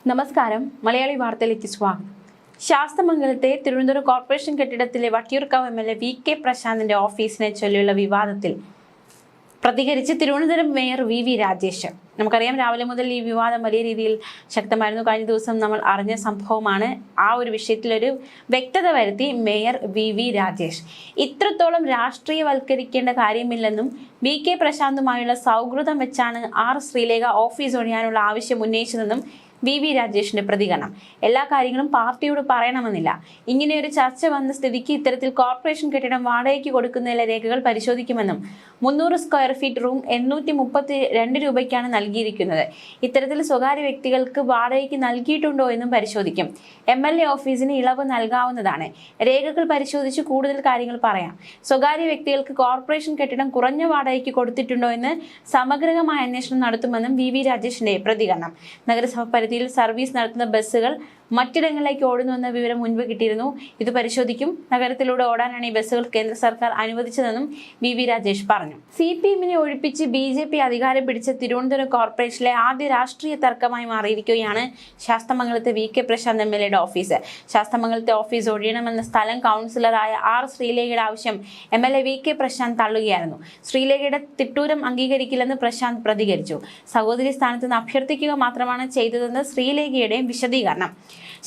നമസ്കാരം. മലയാളി വാർത്തയിലേക്ക് സ്വാഗതം. ശാസ്തമംഗലത്തെ തിരുവനന്തപുരം കോർപ്പറേഷൻ കെട്ടിടത്തിലെ വട്ടിയൂർക്കാവ് MLA VK പ്രശാന്തിന്റെ ഓഫീസിനെ ചൊല്ലിയുള്ള വിവാദത്തിൽ പ്രതികരിച്ച് തിരുവനന്തപുരം മേയർ VV രാജേഷ്. നമുക്കറിയാം, രാവിലെ മുതൽ ഈ വിവാദം വലിയ രീതിയിൽ ശക്തമായിരുന്നു. കഴിഞ്ഞ ദിവസം നമ്മൾ അറിഞ്ഞ സംഭവമാണ്. ആ ഒരു വിഷയത്തിലൊരു വ്യക്തത വരുത്തി മേയർ VV രാജേഷ്. ഇത്രത്തോളം രാഷ്ട്രീയവൽക്കരിക്കേണ്ട കാര്യമില്ലെന്നും VK പ്രശാന്തുമായുള്ള സൗഹൃദം വെച്ചാണ് ശ്രീലേഖ ഓഫീസ് ഒഴിയാനുള്ള ആവശ്യം ഉന്നയിച്ചതെന്നും VV രാജേഷിന്റെ പ്രതികരണം. എല്ലാ കാര്യങ്ങളും പാർട്ടിയോട് പറയണമെന്നില്ല. ഇങ്ങനെയൊരു ചർച്ച വന്ന സ്ഥിതിക്ക് ഇത്തരത്തിൽ കോർപ്പറേഷൻ കെട്ടിടം വാടകയ്ക്ക് കൊടുക്കുന്നതിലെ രേഖകൾ പരിശോധിക്കുമെന്നും 300 സ്ക്വയർ ഫീറ്റ് റൂം 832 രൂപയ്ക്കാണ് നൽകിയിരിക്കുന്നത്. ഇത്തരത്തിൽ സ്വകാര്യ വ്യക്തികൾക്ക് വാടകയ്ക്ക് നൽകിയിട്ടുണ്ടോ എന്നും പരിശോധിക്കും. MLA ഓഫീസിന് ഇളവ് നൽകാവുന്നതാണ്. രേഖകൾ പരിശോധിച്ച് കൂടുതൽ കാര്യങ്ങൾ പറയാം. സ്വകാര്യ വ്യക്തികൾക്ക് കോർപ്പറേഷൻ കെട്ടിടം കുറഞ്ഞ വാടകയ്ക്ക് കൊടുത്തിട്ടുണ്ടോ എന്ന് സമഗ്രമായ അന്വേഷണം നടത്തുമെന്നും VV രാജേഷിന്റെ പ്രതികരണം. നഗരസഭ സർവീസ് നടത്തുന്ന ബസ്സുകൾ മറ്റിടങ്ങളിലേക്ക് ഓടുന്നുവെന്ന വിവരം മുൻപ് കിട്ടിയിരുന്നു. ഇത് പരിശോധിക്കും. നഗരത്തിലൂടെ ഓടാനാണ് ഈ ബസ്സുകൾ കേന്ദ്ര സർക്കാർ അനുവദിച്ചതെന്നും VV രാജേഷ് പറഞ്ഞു. CPM-നെ ഒഴിപ്പിച്ച് BJP അധികാരം പിടിച്ച തിരുവനന്തപുരം കോർപ്പറേഷനിലെ ആദ്യ രാഷ്ട്രീയ തർക്കമായി മാറിയിരിക്കുകയാണ് ശാസ്തമംഗലത്തെ VK പ്രശാന്ത് MLA-യുടെ ഓഫീസ്. ശാസ്തമംഗലത്തെ ഓഫീസ് ഒഴിയണമെന്ന സ്ഥലം കൗൺസിലറായ ശ്രീലേഖയുടെ ആവശ്യം MLA VK പ്രശാന്ത് തള്ളുകയായിരുന്നു. ശ്രീലേഖയുടെ തിട്ടൂരം അംഗീകരിക്കില്ലെന്ന് പ്രശാന്ത് പ്രതികരിച്ചു. സഹോദരി സ്ഥാനത്ത് നിന്ന് അഭ്യർത്ഥിക്കുക മാത്രമാണ് ചെയ്തതെന്ന് ശ്രീലേഖയുടെയും വിശദീകരണം.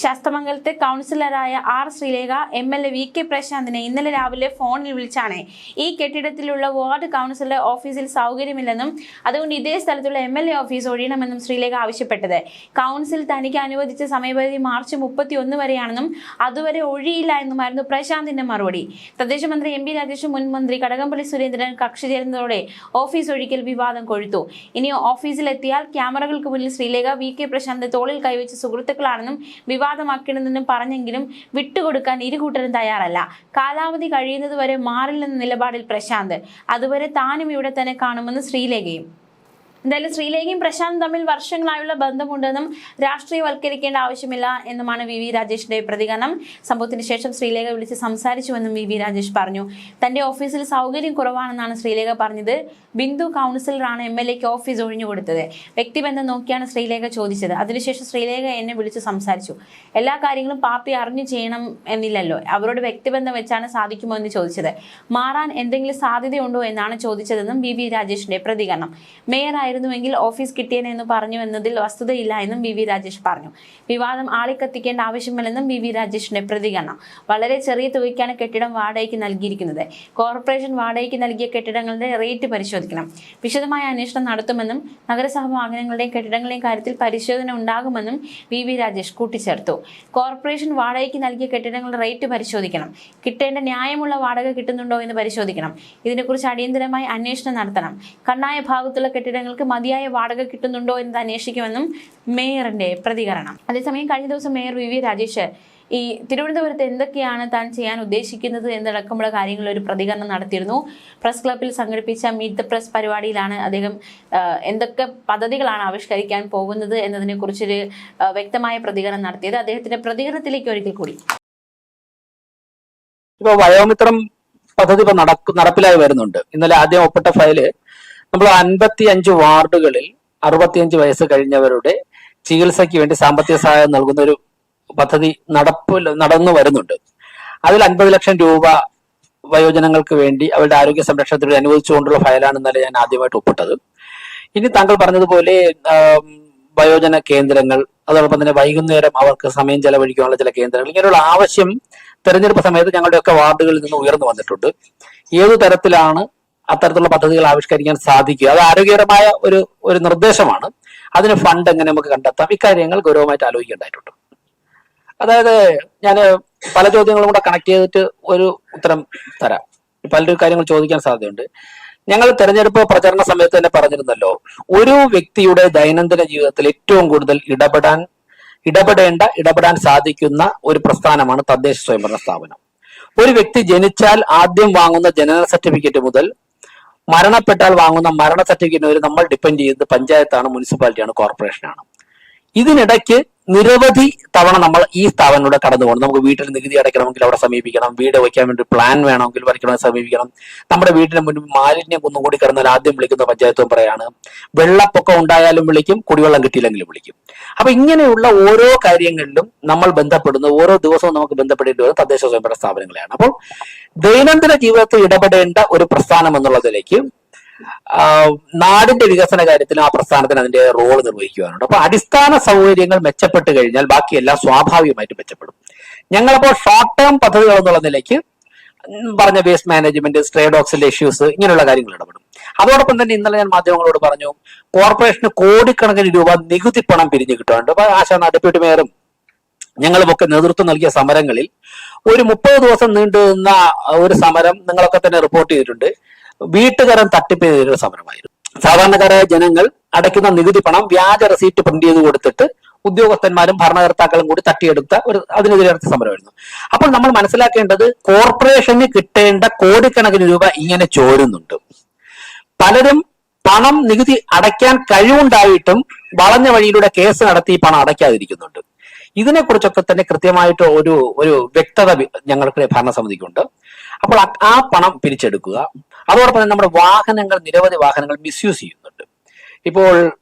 ശാസ്തമംഗലത്തെ കൗൺസിലറായ ശ്രീലേഖ MLA VK പ്രശാന്തിനെ ഇന്നലെ രാവിലെ ഫോണിൽ വിളിച്ചാണ് ഈ കെട്ടിടത്തിലുള്ള വാർഡ് കൗൺസിലർ ഓഫീസിൽ സൗകര്യമില്ലെന്നും അതുകൊണ്ട് ഇതേ സ്ഥലത്തുള്ള MLA ഓഫീസ് ഒഴിയണമെന്നും ശ്രീലേഖ ആവശ്യപ്പെട്ടത്. കൗൺസിൽ തനിക്ക് അനുവദിച്ച സമയപരിധി മാർച്ച് 31 വരെയാണെന്നും അതുവരെ ഒഴിയില്ല എന്നുമായിരുന്നു പ്രശാന്തിന്റെ മറുപടി. തദ്ദേശ മന്ത്രി MB രാജേഷും മുൻ മന്ത്രി കടകംപള്ളി സുരേന്ദ്രൻ കക്ഷി ചേരുന്നതോടെ ഓഫീസ് ഒഴിക്കൽ വിവാദം കൊഴുത്തു. ഇനി ഓഫീസിലെത്തിയാൽ ക്യാമറകൾക്ക് മുന്നിൽ ശ്രീലേഖ VK പ്രശാന്ത് തോളിൽ കൈവച്ച് സുഹൃത്തുക്കളാണെന്നും വിവാദമാക്കണമെന്നും പറഞ്ഞെങ്കിലും വിട്ടുകൊടുക്കാൻ ഇരുകൂട്ടരും തയ്യാറല്ല. കാലാവധി കഴിയുന്നതുവരെ മാറില്ലെന്ന നിലപാടിൽ പ്രശാന്ത്. അതുവരെ താനും ഇവിടെ തന്നെ കാണുമെന്ന് ശ്രീലേഖയും. എന്തായാലും ശ്രീലേഖയും പ്രശാന്തും തമ്മിൽ വർഷങ്ങളായുള്ള ബന്ധമുണ്ടെന്നും രാഷ്ട്രീയവൽക്കരിക്കേണ്ട ആവശ്യമില്ല എന്നുമാണ് VV രാജേഷിന്റെ പ്രതികരണം. സംഭവത്തിന് ശേഷം ശ്രീലേഖ വിളിച്ച് സംസാരിച്ചുവെന്നും VV രാജേഷ് പറഞ്ഞു. തന്റെ ഓഫീസിൽ സൗകര്യം കുറവാണെന്നാണ് ശ്രീലേഖ പറഞ്ഞത്. ബിന്ദു കൗൺസിലറാണ് MLA-ക്ക് ഓഫീസ് ഒഴിഞ്ഞു കൊടുത്തത്. വ്യക്തിബന്ധം നോക്കിയാണ് ശ്രീലേഖ ചോദിച്ചത്. അതിനുശേഷം ശ്രീലേഖ എന്നെ വിളിച്ച് സംസാരിച്ചു. എല്ലാ കാര്യങ്ങളും പാർട്ടി അറിഞ്ഞു ചെയ്യണം എന്നില്ലല്ലോ. അവരോട് വ്യക്തിബന്ധം വെച്ചാണ് സാധിക്കുമോ എന്ന് ചോദിച്ചത്. മാറാൻ എന്തെങ്കിലും സാധ്യതയുണ്ടോ എന്നാണ് ചോദിച്ചതെന്നും VV രാജേഷിന്റെ പ്രതികരണം. മേയർ െങ്കിൽ ഓഫീസ് കിട്ടിയെന്ന് പറഞ്ഞു എന്നതിൽ വസ്തുതയില്ല എന്നും VV രാജേഷ് പറഞ്ഞു. വിവാദം ആളിക്കത്തിക്കേണ്ട ആവശ്യമില്ലെന്നും VV രാജേഷിന്റെ പ്രതികരണം. വളരെ ചെറിയ തുകയ്ക്കാണ് കെട്ടിടം വാടകയ്ക്ക് നൽകിയിരിക്കുന്നത്. കോർപ്പറേഷൻ വാടകയ്ക്ക് നൽകിയ കെട്ടിടങ്ങളുടെ റേറ്റ് പരിശോധിക്കണം. വിശദമായ അന്വേഷണം നടത്തുമെന്നും നഗരസഭ വാഹനങ്ങളുടെയും കെട്ടിടങ്ങളുടെയും കാര്യത്തിൽ പരിശോധന ഉണ്ടാകുമെന്നും VV രാജേഷ് കൂട്ടിച്ചേർത്തു. കോർപ്പറേഷൻ വാടകയ്ക്ക് നൽകിയ കെട്ടിടങ്ങളുടെ റേറ്റ് പരിശോധിക്കണം. കിട്ടേണ്ട ന്യായമുള്ള വാടക കിട്ടുന്നുണ്ടോ എന്ന് പരിശോധിക്കണം. ഇതിനെക്കുറിച്ച് അടിയന്തരമായി അന്വേഷണം നടത്തണം. കണ്ണായ ഭാഗത്തുള്ള കെട്ടിടങ്ങൾക്ക് മതിയായ വാടക കിട്ടുന്നുണ്ടോ എന്ന് അന്വേഷിക്കുമെന്നും മേയറിന്റെ പ്രതികരണം. അതേസമയം കഴിഞ്ഞ ദിവസം മേയർ VV രാജേഷ് ഈ തിരുവനന്തപുരത്ത് എന്തൊക്കെയാണ് താൻ ചെയ്യാൻ ഉദ്ദേശിക്കുന്നത് എന്നടക്കമുള്ള കാര്യങ്ങളിൽ ഒരു പ്രതികരണം നടത്തിയിരുന്നു. പ്രസ് ക്ലബിൽ സംഘടിപ്പിച്ച മീറ്റ് ദ പ്രസ് പരിപാടിയിലാണ് അദ്ദേഹം എന്തൊക്കെ പദ്ധതികളാണ് ആവിഷ്കരിക്കാൻ പോകുന്നത് എന്നതിനെ കുറിച്ചൊരു വ്യക്തമായ പ്രതികരണം നടത്തിയത്. അദ്ദേഹത്തിന്റെ പ്രതികരണത്തിലേക്ക് ഒരിക്കൽ കൂടി. ഇപ്പൊ വയോമിത്രം പദ്ധതി ഇപ്പൊ നടപ്പിലായി വരുന്നുണ്ട്. ഇന്നലെ ആദ്യം ഒപ്പിട്ട ഫയല് നമ്മൾ 55 വാർഡുകളിൽ 65 വയസ്സ് കഴിഞ്ഞവരുടെ ചികിത്സയ്ക്ക് വേണ്ടി സാമ്പത്തിക സഹായം നൽകുന്ന ഒരു പദ്ധതി നടന്നു വരുന്നുണ്ട്. അതിൽ 50 ലക്ഷം രൂപ വയോജനങ്ങൾക്ക് വേണ്ടി അവരുടെ ആരോഗ്യ സംരക്ഷണത്തിന് അനുവദിച്ചുകൊണ്ടുള്ള ഫയലാണ് ഇന്നലെ ഞാൻ ആദ്യമായിട്ട് ഒപ്പിട്ടത്. ഇനി താങ്കൾ പറഞ്ഞതുപോലെ വയോജന കേന്ദ്രങ്ങൾ, അതോടൊപ്പം തന്നെ വൈകുന്നേരം അവർക്ക് സമയം ചെലവഴിക്കാനുള്ള ചില കേന്ദ്രങ്ങൾ, ഇങ്ങനെയുള്ള ആവശ്യം തെരഞ്ഞെടുപ്പ് സമയത്ത് ഞങ്ങളുടെയൊക്കെ വാർഡുകളിൽ നിന്ന് ഉയർന്നു വന്നിട്ടുണ്ട്. ഏതു തരത്തിലാണ് അത്തരത്തിലുള്ള പദ്ധതികൾ ആവിഷ്കരിക്കാൻ സാധിക്കുക, അത് ആരോഗ്യകരമായ ഒരു നിർദ്ദേശമാണ്. അതിന് ഫണ്ട് എങ്ങനെ നമുക്ക് കണ്ടെത്താം, ഇക്കാര്യങ്ങൾ ഗൗരവമായിട്ട് ആലോചിക്കേണ്ടതായിട്ടുണ്ട്. അതായത് ഞാൻ പല ചോദ്യങ്ങളും കൂടെ കണക്ട് ചെയ്തിട്ട് ഒരു ഉത്തരം തരാം. പലരും കാര്യങ്ങൾ ചോദിക്കാൻ സാധ്യതയുണ്ട്. ഞങ്ങൾ തെരഞ്ഞെടുപ്പ് പ്രചരണ സമയത്ത് തന്നെ പറഞ്ഞിരുന്നല്ലോ, ഒരു വ്യക്തിയുടെ ദൈനംദിന ജീവിതത്തിൽ ഏറ്റവും കൂടുതൽ ഇടപെടാൻ സാധിക്കുന്ന ഒരു പ്രസ്ഥാനമാണ് തദ്ദേശ സ്വയംഭരണ സ്ഥാപനം. ഒരു വ്യക്തി ജനിച്ചാൽ ആദ്യം വാങ്ങുന്ന ജനന സർട്ടിഫിക്കറ്റ് മുതൽ മരണപ്പെട്ടാൽ വാങ്ങുന്ന മരണ സർട്ടിഫിക്കറ്റിന് വരെ നമ്മൾ ഡിപ്പെൻഡ് ചെയ്യുന്നത് പഞ്ചായത്താണ്, മുനിസിപ്പാലിറ്റിയാണ്, കോർപ്പറേഷനാണ്. ഇതിനിടയ്ക്ക് നിരവധി തവണ നമ്മൾ ഈ സ്ഥാപനത്തിലൂടെ കടന്നു പോകണം. നമുക്ക് വീട്ടിൽ നികുതി അടയ്ക്കണമെങ്കിൽ അവിടെ സമീപിക്കണം, വീട് വയ്ക്കാൻ വേണ്ടി പ്ലാൻ വേണമെങ്കിൽ വരയ്ക്കണമെങ്കിൽ സമീപിക്കണം. നമ്മുടെ വീടിന് മുന്നിൽ മാലിന്യം കുന്നുകൂടി കിടന്നാൽ ആദ്യം വിളിക്കുന്ന പഞ്ചായത്ത് മെമ്പറെയാണ്. വെള്ളപ്പൊക്കം ഉണ്ടായാലും വിളിക്കും, കുടിവെള്ളം കിട്ടിയില്ലെങ്കിലും വിളിക്കും. അപ്പൊ ഇങ്ങനെയുള്ള ഓരോ കാര്യങ്ങളിലും നമ്മൾ ബന്ധപ്പെടുന്ന ഓരോ ദിവസവും നമുക്ക് ബന്ധപ്പെടേണ്ടി വരുന്ന തദ്ദേശ സ്വയംഭരണ സ്ഥാപനങ്ങളെയാണ്. അപ്പോൾ ദൈനംദിന ജീവിതത്തിൽ ഇടപെടേണ്ട ഒരു പ്രസ്ഥാനം എന്നുള്ളതിലേക്ക് നാടിന്റെ വികസന കാര്യത്തിൽ ആ പ്രസ്ഥാനത്തിന് അതിന്റെ റോള് നിർവഹിക്കുവാനുണ്ട്. അപ്പൊ അടിസ്ഥാന സൗകര്യങ്ങൾ മെച്ചപ്പെട്ട് കഴിഞ്ഞാൽ ബാക്കിയെല്ലാം സ്വാഭാവികമായിട്ട് മെച്ചപ്പെടും. ഞങ്ങളപ്പോൾ ഷോർട്ട് ടേം പദ്ധതികൾ എന്നുള്ള നിലയ്ക്ക് പറഞ്ഞ വേസ്റ്റ് മാനേജ്മെന്റ്, സ്ട്രേ ഡോഗ്സിന്റെ ഇഷ്യൂസ്, ഇങ്ങനെയുള്ള കാര്യങ്ങൾ ഇടപെടും. അതോടൊപ്പം തന്നെ ഇന്നലെ ഞാൻ മാധ്യമങ്ങളോട് പറഞ്ഞു, കോർപ്പറേഷന് കോടിക്കണക്കിന് രൂപ നികുതി പണം പിരിഞ്ഞു കിട്ടാറുണ്ട്. അപ്പൊ ആശാന ഡെപ്യൂട്ടി മേയറും ഞങ്ങളുമൊക്കെ നേതൃത്വം നൽകിയ സമരങ്ങളിൽ ഒരു 30 ദിവസം നീണ്ടു നിന്ന ഒരു സമരം നിങ്ങളൊക്കെ തന്നെ റിപ്പോർട്ട് ചെയ്തിട്ടുണ്ട്. വീട്ടുകാരൻ തട്ടിപ്പിനെതിരെ സമരമായിരുന്നു. സാധാരണക്കാരായ ജനങ്ങൾ അടയ്ക്കുന്ന നികുതി പണം വ്യാജ റെസീറ്റ് പ്രിന്റ് ചെയ്ത് കൊടുത്തിട്ട് ഉദ്യോഗസ്ഥന്മാരും ഭരണകർത്താക്കളും കൂടി തട്ടിയെടുത്ത അതിനെതിരെ നടത്തിയ സമരമായിരുന്നു. അപ്പോൾ നമ്മൾ മനസ്സിലാക്കേണ്ടത്, കോർപ്പറേഷന് കിട്ടേണ്ട കോടിക്കണക്കിന് രൂപ ഇങ്ങനെ ചോരുന്നുണ്ട്. പലരും പണം നികുതി അടയ്ക്കാൻ കഴിവുണ്ടായിട്ടും വളഞ്ഞ വഴിയിലൂടെ കേസ് നടത്തി പണം അടയ്ക്കാതിരിക്കുന്നുണ്ട്. ഇതിനെക്കുറിച്ചൊക്കെ തന്നെ കൃത്യമായിട്ട് ഒരു വ്യക്തത ഞങ്ങൾക്ക് ഭരണസമിതിക്കുണ്ട്. അപ്പോൾ ആ പണം പിരിച്ചെടുക്കുക. അതോടൊപ്പം തന്നെ നമ്മുടെ നിരവധി വാഹനങ്ങൾ മിസ്യൂസ് ചെയ്യുന്നുണ്ട്. ഇപ്പോൾ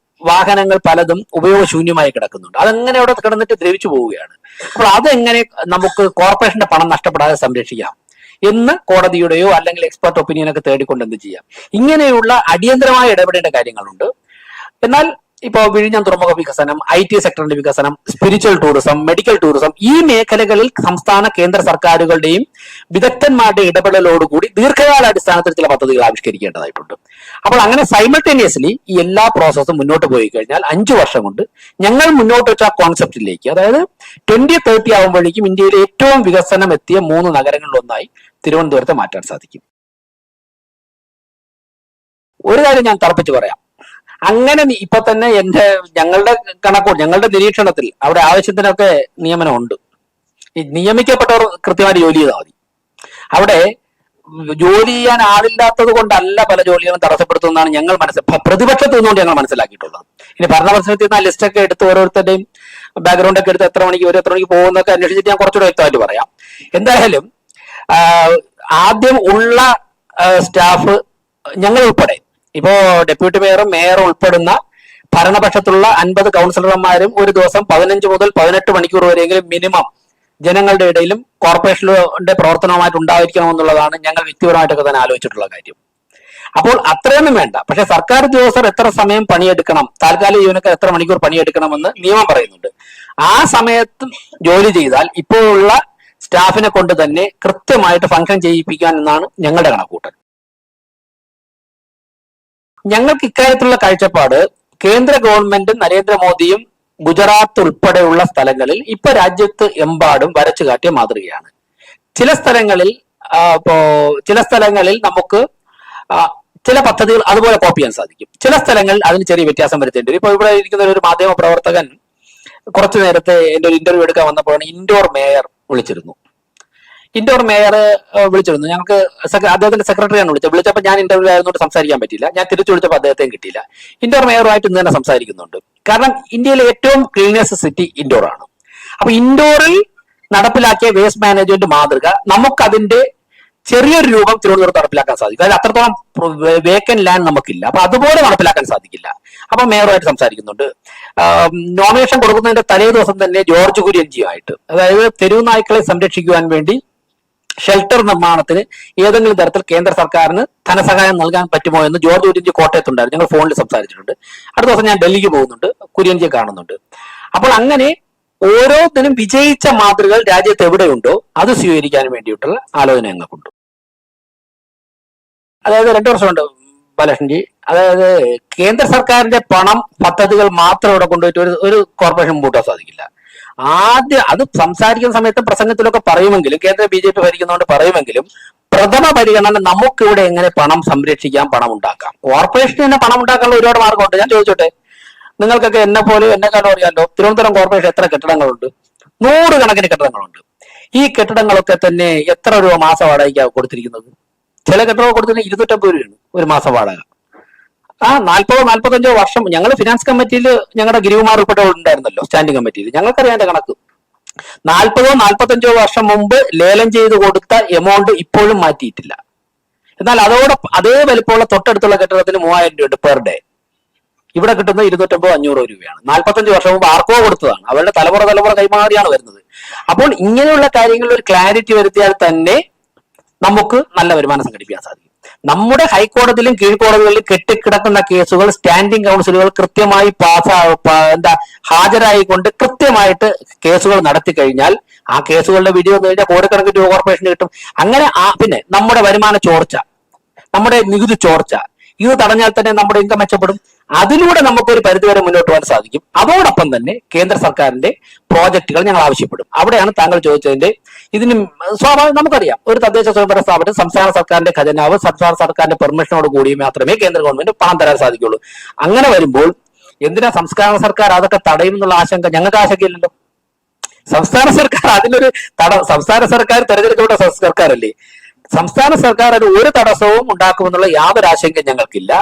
വാഹനങ്ങൾ പലതും ഉപയോഗശൂന്യമായി കിടക്കുന്നുണ്ട്. അതെങ്ങനെ അവിടെ കിടന്നിട്ട് ദ്രവിച്ചു പോവുകയാണ്. അപ്പോൾ അതെങ്ങനെ നമുക്ക് കോർപ്പറേഷന്റെ പണം നഷ്ടപ്പെടാതെ സംരക്ഷിക്കാം എന്ന് കോടതിയുടെയോ അല്ലെങ്കിൽ എക്സ്പെർട്ട് ഒപ്പീനിയനൊക്കെ തേടിക്കൊണ്ട് എന്ത് ചെയ്യാം. ഇങ്ങനെയുള്ള അടിയന്തരമായി ഇടപെടേണ്ട കാര്യങ്ങളുണ്ട്. എന്നാൽ ഇപ്പോൾ വിഴിഞ്ഞം തുറമുഖ വികസനം, IT സെക്ടറിന്റെ വികസനം, സ്പിരിച്വൽ ടൂറിസം, മെഡിക്കൽ ടൂറിസം, ഈ മേഖലകളിൽ സംസ്ഥാന കേന്ദ്ര സർക്കാരുകളുടെയും വിദഗ്ധന്മാരുടെ ഇടപെടലോടുകൂടി ദീർഘകാലാടിസ്ഥാനത്തിൽ ചില പദ്ധതികൾ ആവിഷ്കരിക്കേണ്ടതായിട്ടുണ്ട്. അപ്പോൾ അങ്ങനെ സൈമൾട്ടേനിയസ്ലി ഈ എല്ലാ പ്രോസസ്സും മുന്നോട്ട് പോയി കഴിഞ്ഞാൽ 5 വർഷം കൊണ്ട് ഞങ്ങൾ മുന്നോട്ട് വെച്ച കോൺസെപ്റ്റിലേക്ക്, അതായത് 2030 ആകുമ്പോഴേക്കും ഇന്ത്യയിലെ ഏറ്റവും വികസനം എത്തിയ 3 നഗരങ്ങളിലൊന്നായി തിരുവനന്തപുരത്തെ മാറ്റാൻ സാധിക്കും. ഒരു കാര്യം ഞാൻ തറപ്പിച്ച് പറയാം, അങ്ങനെ ഇപ്പൊ തന്നെ ഞങ്ങളുടെ നിരീക്ഷണത്തിൽ അവിടെ ആവശ്യത്തിനൊക്കെ നിയമനമുണ്ട്. ഈ നിയമിക്കപ്പെട്ടവർ കൃത്യമായിട്ട് ജോലി ചെയ്താൽ മതി. അവിടെ ജോലി ചെയ്യാൻ ആളില്ലാത്തത് കൊണ്ടല്ല പല ജോലികളും തടസ്സപ്പെടുത്തുന്നതാണ് ഞങ്ങൾ പ്രതിപക്ഷത്ത് നിന്നുകൊണ്ട് ഞങ്ങൾ മനസ്സിലാക്കിയിട്ടുള്ളത്. ഇനി ഭരണപ്രശ്നത്തിൽ നിന്ന് ആ ലിസ്റ്റൊക്കെ എടുത്ത് ഓരോരുത്തരുടെയും ബാക്ക്ഗ്രൗണ്ട് ഒക്കെ എടുത്ത് എത്ര മണിക്ക് പോകുന്നൊക്കെ അന്വേഷിച്ചിട്ട് ഞാൻ കുറച്ചുകൂടെ വ്യക്തമായിട്ട് പറയാം. എന്തായാലും ആദ്യം ഉള്ള സ്റ്റാഫ് ഞങ്ങൾ ഉൾപ്പെടെ, ഇപ്പോ ഡെപ്യൂട്ടി മേയറും മേയറും ഉൾപ്പെടുന്ന ഭരണപക്ഷത്തുള്ള 50 കൗൺസിലർമാരും ഒരു ദിവസം 15 മുതൽ 18 മണിക്കൂർ വരെയെങ്കിലും മിനിമം ജനങ്ങളുടെ ഇടയിലും കോർപ്പറേഷന്റെ പ്രവർത്തനവുമായിട്ട് ഉണ്ടായിരിക്കണമെന്നുള്ളതാണ് ഞങ്ങൾ വ്യക്തിപരമായിട്ടൊക്കെ തന്നെ ആലോചിച്ചിട്ടുള്ള കാര്യം. അപ്പോൾ അത്രയൊന്നും വേണ്ട. പക്ഷെ സർക്കാർ ഉദ്യോഗസ്ഥർ എത്ര സമയം പണിയെടുക്കണം, താൽക്കാലിക ജീവനക്കാർ എത്ര മണിക്കൂർ പണിയെടുക്കണമെന്ന് നിയമം പറയുന്നുണ്ട്. ആ സമയത്ത് ജോലി ചെയ്താൽ ഇപ്പോഴുള്ള സ്റ്റാഫിനെ കൊണ്ട് തന്നെ കൃത്യമായിട്ട് ഫംഗ്ഷൻ ചെയ്യിപ്പിക്കാൻ എന്നാണ് ഞങ്ങളുടെ കണക്കൂട്ടൽ. ഞങ്ങൾക്ക് ഇക്കാര്യത്തിലുള്ള കാഴ്ചപ്പാട് കേന്ദ്ര ഗവൺമെന്റും നരേന്ദ്രമോദിയും ഗുജറാത്ത് ഉൾപ്പെടെയുള്ള സ്ഥലങ്ങളിൽ ഇപ്പൊ രാജ്യത്ത് എമ്പാടും വരച്ചു കാട്ടിയ മാതൃകയാണ്. ചില സ്ഥലങ്ങളിൽ നമുക്ക് ചില പദ്ധതികൾ അതുപോലെ കോപ്പി ചെയ്യാൻ സാധിക്കും. ചില സ്ഥലങ്ങളിൽ അതിന് ചെറിയ വ്യത്യാസം വരുത്തേണ്ടി വരും. ഇപ്പൊ ഇവിടെ ഇരിക്കുന്ന ഒരു മാധ്യമ പ്രവർത്തകൻ കുറച്ചു നേരത്തെ എന്റെ ഒരു ഇന്റർവ്യൂ എടുക്കാൻ വന്നപ്പോഴാണ് ഇൻഡോർ മേയർ വിളിച്ചിരുന്നു. ഞങ്ങൾക്ക് അദ്ദേഹത്തിന്റെ സെക്രട്ടറിയാണ് വിളിച്ചപ്പോൾ ഞാൻ ഇന്റർവ്യൂ ആയതുകൊണ്ട് സംസാരിക്കാൻ പറ്റില്ല. ഞാൻ തിരിച്ചു വിളിച്ചപ്പോൾ അദ്ദേഹത്തെയും കിട്ടിയില്ല. ഇൻഡോർ മേയറുമായിട്ട് ഇന്ന് തന്നെ സംസാരിക്കുന്നുണ്ട്. കാരണം ഇന്ത്യയിലെ ഏറ്റവും ക്ലീനസ്റ്റ് സിറ്റി ഇൻഡോർ ആണ്. അപ്പൊ ഇൻഡോറിൽ നടപ്പിലാക്കിയ വേസ്റ്റ് മാനേജ്മെന്റ് മാതൃക നമുക്കതിന്റെ ചെറിയൊരു രൂപം തിരുവനന്തപുരത്ത് നടപ്പിലാക്കാൻ സാധിക്കും. അതായത് അത്രത്തോളം വേക്കൻ ലാൻഡ് നമുക്കില്ല. അപ്പൊ അതുപോലെ നടപ്പിലാക്കാൻ സാധിക്കില്ല. അപ്പൊ മേയറുമായിട്ട് സംസാരിക്കുന്നുണ്ട്. നോമിനേഷൻ കൊടുക്കുന്നതിന്റെ തലേ ദിവസം തന്നെ ജോർജ് കുര്യൻജിയുമായിട്ട്, അതായത് തെരുവ് നായ്ക്കളെ സംരക്ഷിക്കുവാൻ വേണ്ടി ഷെൽട്ടർ നിർമ്മാണത്തിന് ഏതെങ്കിലും തരത്തിൽ കേന്ദ്ര സർക്കാരിന് ധനസഹായം നൽകാൻ പറ്റുമോ എന്ന് ജോർജ് കുര്യൻജി കോട്ടയത്തുണ്ടായിരുന്നു. ഞങ്ങൾ ഫോണിൽ സംസാരിച്ചിട്ടുണ്ട്. അടുത്ത ദിവസം ഞാൻ ഡൽഹിക്ക് പോകുന്നുണ്ട്, കുര്യൻജിയെ കാണുന്നുണ്ട്. അപ്പോൾ അങ്ങനെ ഓരോന്നിനും വിജയിച്ച മാതൃകകൾ രാജ്യത്ത് എവിടെയുണ്ടോ അത് സ്വീകരിക്കാൻ വേണ്ടിയിട്ടുള്ള ആലോചന ഞങ്ങൾക്കുണ്ട്. അതായത് 2 വർഷമുണ്ട് ബാലകൃഷ്ണൻജി. അതായത് കേന്ദ്ര സർക്കാരിന്റെ പദ്ധതികൾ മാത്രം ഇവിടെ കൊണ്ടുപോയിട്ട് ഒരു കോർപ്പറേഷൻ മുമ്പോട്ടാൻ സാധിക്കില്ല. ആദ്യം അത് സംസാരിക്കുന്ന സമയത്ത് പ്രസംഗത്തിലൊക്കെ പറയുമെങ്കിലും, കേന്ദ്ര BJP ഭരിക്കുന്നതുകൊണ്ട് പറയുമെങ്കിലും, പ്രഥമ പരിഗണന നമുക്കിവിടെ എങ്ങനെ പണം സംരക്ഷിക്കാം, പണം ഉണ്ടാക്കാം. കോർപ്പറേഷന് തന്നെ പണം ഉണ്ടാക്കാനുള്ള ഒരുപാട് മാർഗമുണ്ട്. ഞാൻ ചോദിച്ചോട്ടെ, നിങ്ങൾക്കൊക്കെ എന്നെക്കാളും അറിയാമല്ലോ, തിരുവനന്തപുരം കോർപ്പറേഷൻ എത്ര കെട്ടിടങ്ങളുണ്ട്? 100 കണക്കിന് കെട്ടിടങ്ങളുണ്ട്. ഈ കെട്ടിടങ്ങളൊക്കെ തന്നെ എത്ര രൂപ മാസ വാടകയ്ക്കാണ് കൊടുത്തിരിക്കുന്നത്? ചില കെട്ടിടങ്ങൾ കൊടുത്തിരുന്നത് 250 രൂപയാണ് ഒരു മാസ വാടക. 40-45 വർഷം ഞങ്ങൾ ഫിനാൻസ് കമ്മിറ്റിയിൽ ഞങ്ങളുടെ ഗിരികുമാർ ഉൾപ്പെട്ടുണ്ടായിരുന്നല്ലോ, സ്റ്റാൻഡിംഗ് കമ്മിറ്റിയിൽ. ഞങ്ങൾക്കറിയാം എന്റെ കണക്ക്. 40-45 വർഷം മുമ്പ് ലേലം ചെയ്ത് കൊടുത്ത എമൗണ്ട് ഇപ്പോഴും മാറ്റിയിട്ടില്ല. എന്നാൽ അതേ വലിപ്പമുള്ള തൊട്ടടുത്തുള്ള കെട്ടിടത്തിന് 3000 രൂപയുണ്ട് പെർ ഡേ. ഇവിടെ കിട്ടുന്നത് 250-500 രൂപയാണ്. 45 വർഷം മുമ്പ് ആർക്കോ കൊടുത്തതാണ്, അവരുടെ തലമുറ കൈമാറിയാണ് വരുന്നത്. അപ്പോൾ ഇങ്ങനെയുള്ള കാര്യങ്ങളിൽ ഒരു ക്ലാരിറ്റി വരുത്തിയാൽ തന്നെ നമുക്ക് നല്ല വരുമാനം സംഘടിപ്പിക്കാൻ സാധിക്കും. നമ്മുടെ ഹൈക്കോടതിയിലും കീഴ്ക്കോടതികളിലും കെട്ടിക്കിടക്കുന്ന കേസുകൾ സ്റ്റാൻഡിംഗ് കൗൺസിലുകൾ കൃത്യമായി ഹാജരായിക്കൊണ്ട് കൃത്യമായിട്ട് കേസുകൾ നടത്തി കഴിഞ്ഞാൽ ആ കേസുകളുടെ വിധി വന്നു കഴിഞ്ഞാൽ കോടിക്കണക്കിന് രൂപ കോർപ്പറേഷന് കിട്ടും. അങ്ങനെ പിന്നെ നമ്മുടെ വരുമാന ചോർച്ച, നമ്മുടെ നികുതി ചോർച്ച ഇത് തടഞ്ഞാൽ തന്നെ നമ്മുടെ ഇൻകം മെച്ചപ്പെടും. അതിലൂടെ നമുക്കൊരു പരിധിവരെ മുന്നോട്ട് പോകാൻ സാധിക്കും. അതോടൊപ്പം തന്നെ കേന്ദ്ര സർക്കാരിന്റെ പ്രോജക്റ്റുകൾ ഞങ്ങൾ ആവശ്യപ്പെടും. അവിടെയാണ് താങ്കൾ ചോദിച്ചതിന്റെ ഇതിന് സ്വാഭാവികം നമുക്കറിയാം, ഒരു തദ്ദേശ സ്വയംഭരണ സ്ഥാപനത്തിൽ സംസ്ഥാന സർക്കാരിന്റെ ഖജനാവ് സംസ്ഥാന സർക്കാരിന്റെ പെർമിഷനോട് കൂടി മാത്രമേ കേന്ദ്ര ഗവൺമെന്റ് പണം തരാൻ സാധിക്കുള്ളൂ. അങ്ങനെ വരുമ്പോൾ എന്തിനാ സംസ്ഥാന സർക്കാർ അതൊക്കെ തടയും എന്നുള്ള ആശങ്ക? ഞങ്ങൾക്ക് ആശങ്കയില്ലല്ലോ. സംസ്ഥാന സർക്കാർ അതിനൊരു സംസ്ഥാന സർക്കാർ തെരഞ്ഞെടുക്കപ്പെട്ട സർക്കാരല്ലേ. സംസ്ഥാന സർക്കാർ അത് ഒരു തടസ്സവും ഉണ്ടാക്കുമെന്നുള്ള യാതൊരു ആശങ്കയും ഞങ്ങൾക്കില്ല.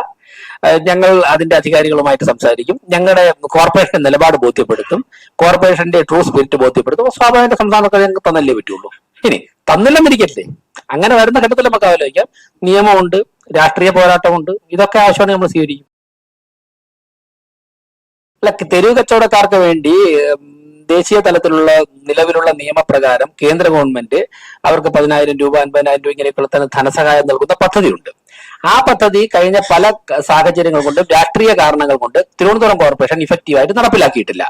ഞങ്ങൾ അതിന്റെ അധികാരികളുമായിട്ട് സംസാരിക്കും, ഞങ്ങളുടെ കോർപ്പറേഷന്റെ നിലപാട് ബോധ്യപ്പെടുത്തും, കോർപ്പറേഷന്റെ ട്രൂ സ്പിരിറ്റ് ബോധ്യപ്പെടുത്തും. സ്വാഭാവിക സംസ്ഥാന സർക്കാർ ഞങ്ങൾക്ക് തന്നല്ലേ പറ്റുള്ളൂ. ഇനി തന്നില്ലെന്നിരിക്കട്ടെ, അങ്ങനെ വരുന്ന ഘട്ടത്തിൽ നമുക്ക് ആലോചിക്കാം. നിയമമുണ്ട്, രാഷ്ട്രീയ പോരാട്ടമുണ്ട്, ഇതൊക്കെ ആവശ്യമാണ് നമ്മൾ സ്വീകരിക്കും. അല്ല, തെരുവ് കച്ചവടക്കാർക്ക് വേണ്ടി ദേശീയ തലത്തിലുള്ള നിലവിലുള്ള നിയമപ്രകാരം കേന്ദ്ര ഗവൺമെന്റ് അവർക്ക് 10,000 രൂപ 50,000 രൂപ ഇങ്ങനെയൊക്കെയുള്ള തന്നെ ധനസഹായം നൽകുന്ന പദ്ധതിയുണ്ട്. ആ പദ്ധതി കഴിഞ്ഞ പല സാഹചര്യങ്ങൾ കൊണ്ടും രാഷ്ട്രീയ കാരണങ്ങൾ കൊണ്ട് തിരുവനന്തപുരം കോർപ്പറേഷൻ ഇഫക്റ്റീവായിട്ട് നടപ്പിലാക്കിയിട്ടില്ല.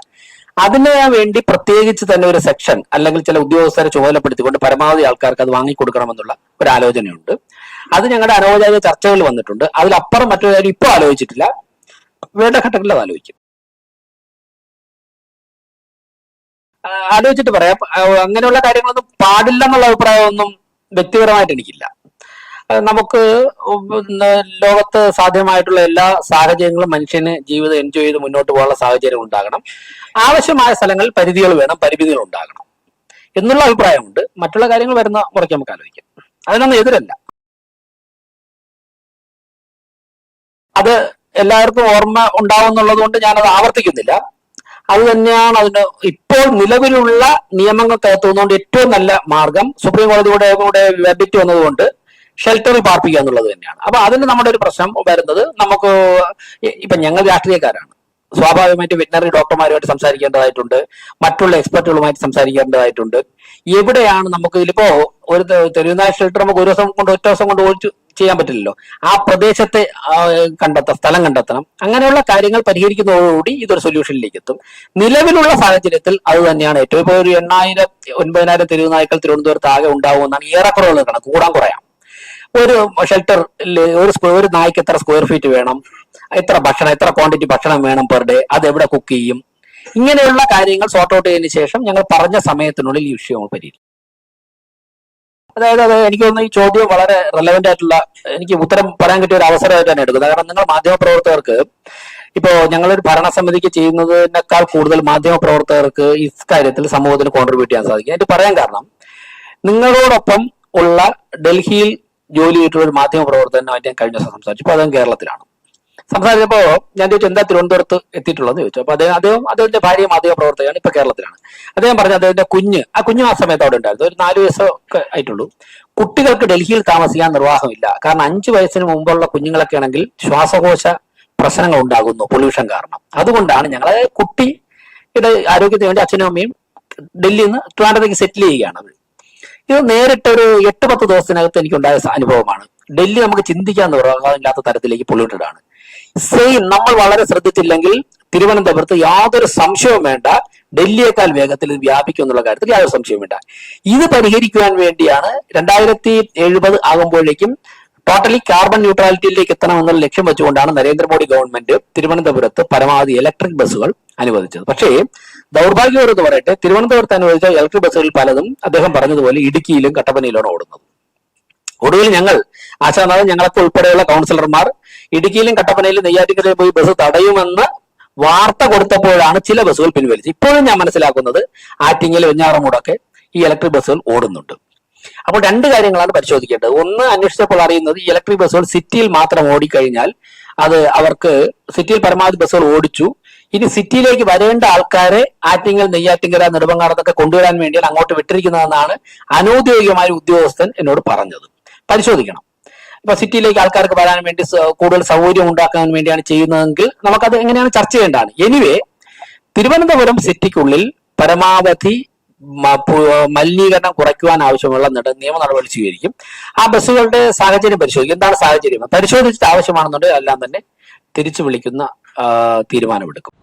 അതിന് വേണ്ടി പ്രത്യേകിച്ച് തന്നെ ഒരു സെക്ഷൻ അല്ലെങ്കിൽ ചില ഉദ്യോഗസ്ഥരെ ചുമതലപ്പെടുത്തിക്കൊണ്ട് പരമാവധി ആൾക്കാർക്ക് അത് വാങ്ങിക്കൊടുക്കണമെന്നുള്ള ഒരു ആലോചനയുണ്ട്. അത് ഞങ്ങളുടെ അനൗപചാരിക ചർച്ചകൾ വന്നിട്ടുണ്ട്. അതിലപ്പുറം മറ്റൊരു കാര്യം ഇപ്പോൾ ആലോചിച്ചിട്ടില്ല, വേണ്ട ഘട്ടങ്ങളിൽ അത് ആലോചിക്കും. ആലോചിച്ചിട്ട് പറയാം. അങ്ങനെയുള്ള കാര്യങ്ങളൊന്നും പാടില്ല എന്നുള്ള അഭിപ്രായമൊന്നും വ്യക്തിപരമായിട്ട് എനിക്കില്ല. നമുക്ക് ലോകത്ത് സാധ്യമായിട്ടുള്ള എല്ലാ സാഹചര്യങ്ങളും മനുഷ്യന് ജീവിതം എൻജോയ് ചെയ്ത് മുന്നോട്ട് പോകാനുള്ള സാഹചര്യം ഉണ്ടാകണം. ആവശ്യമായ സ്ഥലങ്ങളിൽ പരിധികൾ വേണം, പരിമിതികൾ ഉണ്ടാകണം എന്നുള്ള അഭിപ്രായമുണ്ട്. മറ്റുള്ള കാര്യങ്ങൾ വരുന്ന മുറയ്ക്ക് നമുക്ക് ആലോചിക്കാം. അതിനൊന്നും എതിരല്ല. അത് എല്ലാവർക്കും ഓർമ്മ ഉണ്ടാവുന്നുള്ളത് കൊണ്ട് ഞാനത് ആവർത്തിക്കുന്നില്ല. അത് തന്നെയാണ് അതിന് ഇപ്പോൾ നിലവിലുള്ള നിയമങ്ങൾക്കകത്തുകൊണ്ട് ഏറ്റവും നല്ല മാർഗം. സുപ്രീം കോടതിയുടെ കൂടെ വെർഡിക്റ്റ് വന്നതുകൊണ്ട് ഷെൽട്ടറിൽ പാർപ്പിക്കുക എന്നുള്ളത് തന്നെയാണ്. അപ്പൊ അതിന് നമ്മുടെ ഒരു പ്രശ്നം വരുന്നത്, നമുക്ക് ഇപ്പൊ ഞങ്ങൾ രാഷ്ട്രീയക്കാരാണ്, സ്വാഭാവികമായിട്ട് വെറ്റിനറി ഡോക്ടർമാരുമായിട്ട് സംസാരിക്കേണ്ടതായിട്ടുണ്ട്, മറ്റുള്ള എക്സ്പെർട്ടുകളുമായിട്ട് സംസാരിക്കേണ്ടതായിട്ടുണ്ട്. എവിടെയാണ് നമുക്ക് ഇതിലിപ്പോ ഒരു തെരുവുനായ ഷെൽട്ടർ നമുക്ക് ഒറ്റ ദിവസം കൊണ്ട് ഒഴിച്ചു ചെയ്യാൻ പറ്റില്ലല്ലോ. ആ പ്രദേശത്തെ സ്ഥലം കണ്ടെത്തണം. അങ്ങനെയുള്ള കാര്യങ്ങൾ പരിഹരിക്കുന്നതോടുകൂടി ഇതൊരു സൊല്യൂഷനിലേക്ക് എത്തും. നിലവിലുള്ള സാഹചര്യത്തിൽ അത് തന്നെയാണ് ഏറ്റവും. ഇപ്പോൾ ഒരു 8,000-9,000 തെരുവുനായ്ക്കൾ തിരുവനന്തപുരത്ത് ആകെ ഉണ്ടാവുമെന്നാണ് ഏറെക്കുറവുള്ള കണക്ക്, കൂടാൻ കുറയാം. ഒരു ഷെൽട്ടറിൽ ഒരു നായ്ക്ക് എത്ര സ്ക്വയർ ഫീറ്റ് വേണം, എത്ര ക്വാണ്ടിറ്റി ഭക്ഷണം വേണം പെർ ഡേ, അത് എവിടെ കുക്ക് ചെയ്യും, ഇങ്ങനെയുള്ള കാര്യങ്ങൾ സോർട്ട് ഔട്ട് ചെയ്തതിനു ശേഷം ഞങ്ങൾ പറഞ്ഞ സമയത്തിനുള്ളിൽ ഈ വിഷയം പരിഹരിക്കും. അതായത് എനിക്ക് തോന്നുന്നു ഈ ചോദ്യം വളരെ റെലവെന്റ് ആയിട്ടുള്ള, എനിക്ക് ഉത്തരം പറയാൻ കിട്ടിയ ഒരു അവസരമായിട്ടാണ് എടുക്കുന്നത്. കാരണം നിങ്ങൾ മാധ്യമപ്രവർത്തകർക്ക് ഇപ്പോ ഞങ്ങളൊരു ഭരണസമിതിക്ക് ചെയ്യുന്നതിനേക്കാൾ കൂടുതൽ മാധ്യമപ്രവർത്തകർക്ക് ഈ കാര്യത്തിൽ സമൂഹത്തിന് കോൺട്രിബ്യൂട്ട് ചെയ്യാൻ സാധിക്കും. എനിക്ക് പറയാൻ കാരണം, നിങ്ങളോടൊപ്പം ഉള്ള ഡൽഹിയിൽ ജോലി ചെയ്തിട്ടുള്ള ഒരു മാധ്യമപ്രവർത്തകനുമായിട്ട് ഞാൻ കഴിഞ്ഞ ദിവസം സംസാരിച്ചു. അപ്പൊ അദ്ദേഹം കേരളത്തിലാണ്. സംസാരിച്ചപ്പോ ഞാൻ ചോദിച്ചു എന്താ തിരുവനന്തപുരത്ത് എത്തിയിട്ടുള്ളത് ചോദിച്ചു. അപ്പൊ അദ്ദേഹത്തിന്റെ ഭാര്യ മാധ്യമപ്രവർത്തകയാണ്, ഇപ്പൊ കേരളത്തിലാണ്. അദ്ദേഹം പറഞ്ഞു അദ്ദേഹത്തിന്റെ കുഞ്ഞ് ആ സമയത്ത് അവിടെ ഉണ്ടായിരുന്നു, ഒരു 4 വയസ്സൊക്കെ ആയിട്ടുള്ളൂ. കുട്ടികൾക്ക് ഡൽഹിയിൽ താമസിക്കാൻ നിർവാഹമില്ല. കാരണം 5 വയസ്സിന് മുമ്പുള്ള കുഞ്ഞുങ്ങളൊക്കെ ആണെങ്കിൽ ശ്വാസകോശ പ്രശ്നങ്ങൾ ഉണ്ടാകുന്നു പൊല്യൂഷൻ കാരണം. അതുകൊണ്ടാണ് ഞങ്ങളെ കുട്ടിയുടെ ആരോഗ്യത്തിന് വേണ്ടി അച്ഛനും അമ്മയും ഡൽഹിയിൽ നിന്ന് ട്രിവാൻഡ്രത്തേക്ക് സെറ്റിൽ ചെയ്യുകയാണ്. ഇത് നേരിട്ടൊരു 8-10 ദിവസത്തിനകത്ത് എനിക്കുണ്ടായ അനുഭവമാണ്. ഡൽഹി നമുക്ക് ചിന്തിക്കാൻ നിർവാഹമില്ലാത്ത തരത്തിലേക്ക് പൊല്യൂട്ടഡ് ആണ്. സെയിം നമ്മൾ വളരെ ശ്രദ്ധിച്ചില്ലെങ്കിൽ തിരുവനന്തപുരത്ത് യാതൊരു സംശയവും വേണ്ട, ഡൽഹിയേക്കാൾ വേഗത്തിൽ ഇത് വ്യാപിക്കും എന്നുള്ള കാര്യത്തിൽ യാതൊരു സംശയവും വേണ്ട. ഇത് പരിഹരിക്കുവാൻ വേണ്ടിയാണ് 2070 ആകുമ്പോഴേക്കും ടോട്ടലി കാർബൺ ന്യൂട്രാലിറ്റിയിലേക്ക് എത്തണമെന്നുള്ള ലക്ഷ്യം വെച്ചുകൊണ്ടാണ് നരേന്ദ്രമോദി ഗവൺമെന്റ് തിരുവനന്തപുരത്ത് പരമാവധി ഇലക്ട്രിക് ബസ്സുകൾ അനുവദിച്ചത്. പക്ഷേ ദൗർഭാഗ്യകരമെന്ന് പറയട്ടെ, തിരുവനന്തപുരത്ത് അനുവദിച്ച ഇലക്ട്രിക് ബസ്സുകളിൽ പലതും അദ്ദേഹം പറഞ്ഞതുപോലെ ഇടുക്കിയിലും കട്ടപ്പനയിലാണ് ഓടുന്നത്. ഒടുവിൽ ഞങ്ങൾ ആശാനാഥൻ, ഞങ്ങളൊക്കെ ഉൾപ്പെടെയുള്ള കൗൺസിലർമാർ ഇടുക്കിയിലും കട്ടപ്പനയിലും നെയ്യാറ്റിൻകരയിൽ പോയി ബസ് തടയുമെന്ന് വാർത്ത കൊടുത്തപ്പോഴാണ് ചില ബസ്സുകൾ പിൻവലിച്ചത്. ഇപ്പോഴും ഞാൻ മനസ്സിലാക്കുന്നത് ആറ്റിങ്ങൽ, വെഞ്ഞാറമൂടൊക്കെ ഈ ഇലക്ട്രിക് ബസ്സുകൾ ഓടുന്നുണ്ട്. അപ്പോൾ 2 കാര്യങ്ങളാണ് പരിശോധിക്കേണ്ടത്. ഒന്ന്, അന്വേഷിച്ചപ്പോൾ അറിയുന്നത് ഈ ഇലക്ട്രിക് ബസ്സുകൾ സിറ്റിയിൽ മാത്രം ഓടിക്കഴിഞ്ഞാൽ അത് അവർക്ക് സിറ്റിയിൽ പരമാവധി ബസ്സുകൾ ഓടിച്ചു. ഇനി സിറ്റിയിലേക്ക് വരേണ്ട ആൾക്കാരെ ആറ്റിങ്ങൽ, നെയ്യാറ്റിങ്കര, നെടുമങ്ങാടത്തൊക്കെ കൊണ്ടുവരാൻ വേണ്ടിയാണ് അങ്ങോട്ട് വിട്ടിരിക്കുന്നതെന്നാണ് അനൌദ്യോഗികമായ ഉദ്യോഗസ്ഥൻ എന്നോട് പറഞ്ഞത്. പരിശോധിക്കണം. അപ്പൊ സിറ്റിയിലേക്ക് ആൾക്കാർക്ക് വരാൻ വേണ്ടി കൂടുതൽ സൗകര്യം ഉണ്ടാക്കാൻ വേണ്ടിയാണ് ചെയ്യുന്നതെങ്കിൽ നമുക്കത് എങ്ങനെയാണ് ചർച്ച ചെയ്യേണ്ടതാണ്. എനിവേ, തിരുവനന്തപുരം സിറ്റിക്കുള്ളിൽ പരമാവധി മലിനീകരണം കുറയ്ക്കുവാൻ ആവശ്യമുള്ള നിയമ നടപടി സ്വീകരിക്കും. ആ ബസ്സുകളുടെ സാഹചര്യം പരിശോധിക്കും. എന്താണ് സാഹചര്യം പരിശോധിച്ചിട്ട് ആവശ്യമാണെന്നുണ്ടെങ്കിൽ എല്ലാം തന്നെ തിരിച്ചു വിളിക്കുന്ന തീരുമാനമെടുക്കും.